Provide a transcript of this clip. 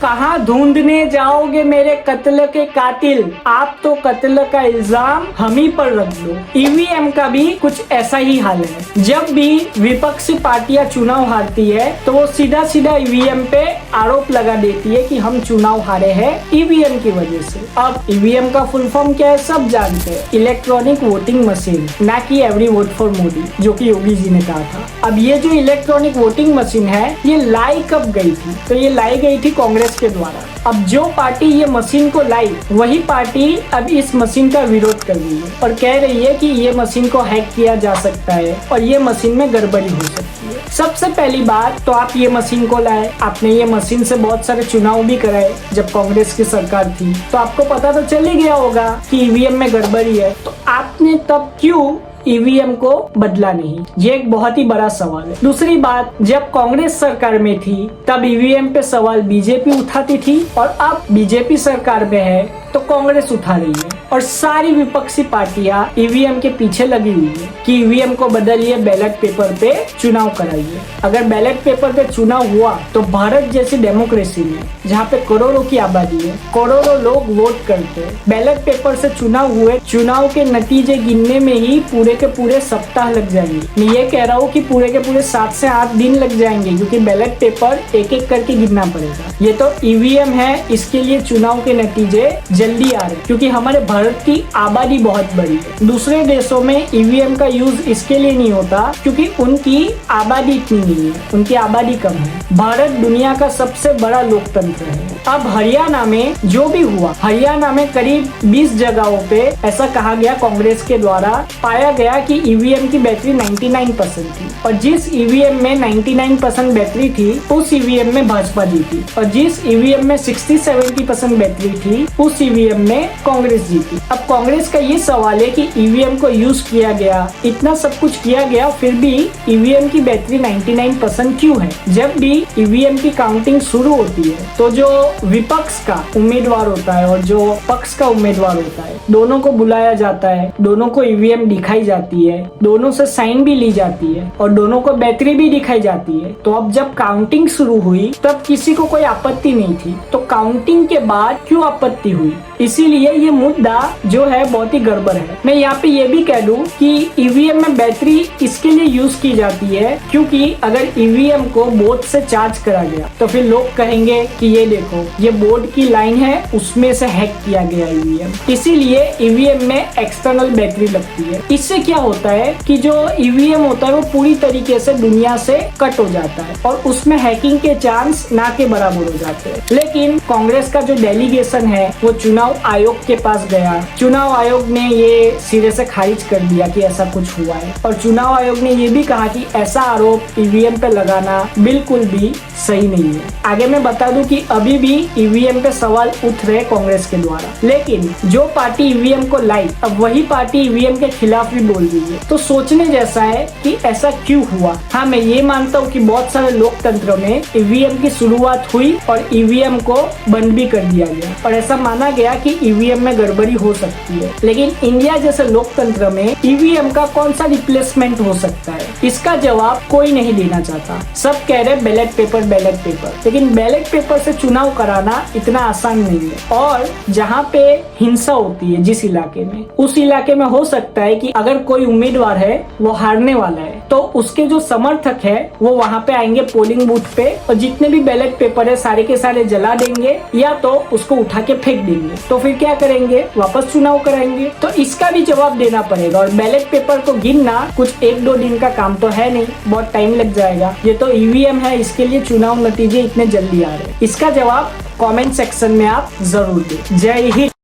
कहाँ ढूंढने जाओगे मेरे कत्ल के कातिल, आप तो कत्ल का इल्जाम हम ही पर रख लो। ईवीएम का भी कुछ ऐसा ही हाल है। जब भी विपक्षी पार्टियां चुनाव हारती है तो वो सीधा सीधा ईवीएम पे आरोप लगा देती है कि हम चुनाव हारे हैं ईवीएम की वजह से। अब ईवीएम का फुल फॉर्म क्या है सब जानते हैं, इलेक्ट्रॉनिक वोटिंग मशीन, ना कि एवरी वोट फॉर मोदी जो कि योगी जी ने कहा था। अब ये जो इलेक्ट्रॉनिक वोटिंग मशीन है ये लाई कब गई थी, तो ये लाई गई थी कांग्रेस के द्वारा। अब जो पार्टी ये मशीन को लाई वही पार्टी अब इस मशीन का विरोध कर रही है और कह रही है कि ये मशीन को हैक किया जा सकता है और ये मशीन में गड़बड़ी हो सकती है। सबसे पहली बात तो आप ये मशीन को लाए, आपने ये मशीन से बहुत सारे चुनाव भी कराए जब कांग्रेस की सरकार थी, तो आपको पता तो चल ही गया होगा कि ईवीएम में गड़बड़ी है, तो आपने तब क्यों ईवीएम को बदला नहीं? ये एक बहुत ही बड़ा सवाल है। दूसरी बात, जब कांग्रेस सरकार में थी तब ईवीएम पे सवाल बीजेपी उठाती थी और अब बीजेपी सरकार में है तो कांग्रेस उठा रही है और सारी विपक्षी पार्टियां ईवीएम के पीछे लगी हुई है कि ईवीएम को बदलिए, बैलेट पेपर पे चुनाव कराइए। अगर बैलेट पेपर पे चुनाव हुआ तो भारत जैसी डेमोक्रेसी में जहाँ पे करोड़ों की आबादी है, करोड़ों लोग वोट करते हैं, बैलेट पेपर से चुनाव हुए, चुनाव के नतीजे गिनने में ही पूरे के पूरे सप्ताह लग जाएंगे। मैं ये कह रहा हूँ कि पूरे के पूरे 7 से 8 दिन लग जाएंगे क्योंकि बैलेट पेपर एक एक करके गिनना पड़ेगा। ये तो ईवीएम है, इसके लिए चुनाव के नतीजे जल्दी आ रहे हैं क्योंकि हमारे भारत की आबादी बहुत बड़ी है। दूसरे देशों में ईवीएम का यूज इसके लिए नहीं होता क्योंकि उनकी आबादी इतनी नहीं है, उनकी आबादी कम है। भारत दुनिया का सबसे बड़ा लोकतंत्र है। अब हरियाणा में जो भी हुआ, हरियाणा में करीब 20 जगहों पे ऐसा कहा गया कांग्रेस के द्वारा, पाया गया कि ईवीएम की बैटरी 99% थी और जिस ईवीएम में 99% बैटरी थी उस ईवीएम में भाजपा जीती और जिस ईवीएम में 60-70% बैटरी थी उस ईवीएम में कांग्रेस जीती। अब कांग्रेस का ये सवाल है कि ईवीएम को यूज किया गया, इतना सब कुछ किया गया, फिर भी ईवीएम की बैटरी 99% क्यों है? जब भी ईवीएम की काउंटिंग शुरू होती है तो जो विपक्ष का उम्मीदवार होता है और जो पक्ष का उम्मीदवार होता है दोनों को बुलाया जाता है, दोनों को ईवीएम दिखाई जाती है, दोनों से साइन भी ली जाती है और दोनों को बैटरी भी दिखाई जाती है। तो अब जब काउंटिंग शुरू हुई तब किसी को कोई आपत्ति नहीं थी, तो काउंटिंग के बाद क्यों आपत्ति हुई? इसीलिए ये मुद्दा जो है बहुत ही गड़बड़ है। मैं यहाँ पे ये भी कह दूं कि ईवीएम में बैटरी इसके लिए यूज की जाती है क्योंकि अगर ईवीएम को बोर्ड से चार्ज करा गया तो फिर लोग कहेंगे कि ये देखो ये बोर्ड की लाइन है, उसमें से हैक किया गया ईवीएम। इसीलिए ईवीएम में एक्सटर्नल बैटरी लगती है। इससे क्या होता है कि जो ईवीएम होता है वो पूरी तरीके से दुनिया से कट हो जाता है और उसमें हैकिंग के चांस ना के बराबर हो जाते हैं। लेकिन कांग्रेस का जो डेलीगेशन है वो चुनाव आयोग के पास गया, चुनाव आयोग ने ये सिरे से खारिज कर दिया कि ऐसा कुछ हुआ है और चुनाव आयोग ने ये भी कहा कि ऐसा आरोप ईवीएम पे लगाना बिल्कुल भी सही नहीं है। आगे मैं बता दूं कि अभी भी ईवीएम पे सवाल उठ रहे कांग्रेस के द्वारा, लेकिन जो पार्टी ईवीएम को लाई अब वही पार्टी ईवीएम के खिलाफ भी बोल रही है। तो सोचने जैसा है कि ऐसा क्यों हुआ। हाँ, मैं ये मानता हूँ कि बहुत सारे लोकतंत्रों में ईवीएम की शुरुआत हुई और ईवीएम को बंद भी कर दिया गया और ऐसा माना गया कि ईवीएम में गड़बड़ी हो सकती है, लेकिन इंडिया जैसे लोकतंत्र में ईवीएम का कौन सा रिप्लेसमेंट हो सकता है? इसका जवाब कोई नहीं देना चाहता। सब कह रहे बैलेट पेपर, लेकिन बैलेट पेपर से चुनाव कराना इतना आसान नहीं है और जहाँ पे हिंसा होती है जिस इलाके में, उस इलाके में हो सकता है कि अगर कोई उम्मीदवार है वो हारने वाला है तो उसके जो समर्थक है वो वहाँ पे आएंगे पोलिंग बूथ पे और जितने भी बैलेट पेपर है सारे के सारे जला देंगे या तो उसको उठा के फेंक देंगे। तो फिर क्या करेंगे? वापस चुनाव कराएंगे। तो इसका भी जवाब देना पड़ेगा और बैलेट पेपर को गिनना कुछ 1-2 दिन का काम तो है नहीं, बहुत टाइम लग जाएगा। ये तो ईवीएम है, इसके लिए चुनाव नतीजे इतने जल्दी आ रहे हैं। इसका जवाब कमेंट सेक्शन में आप जरूर दें। जय हिंद।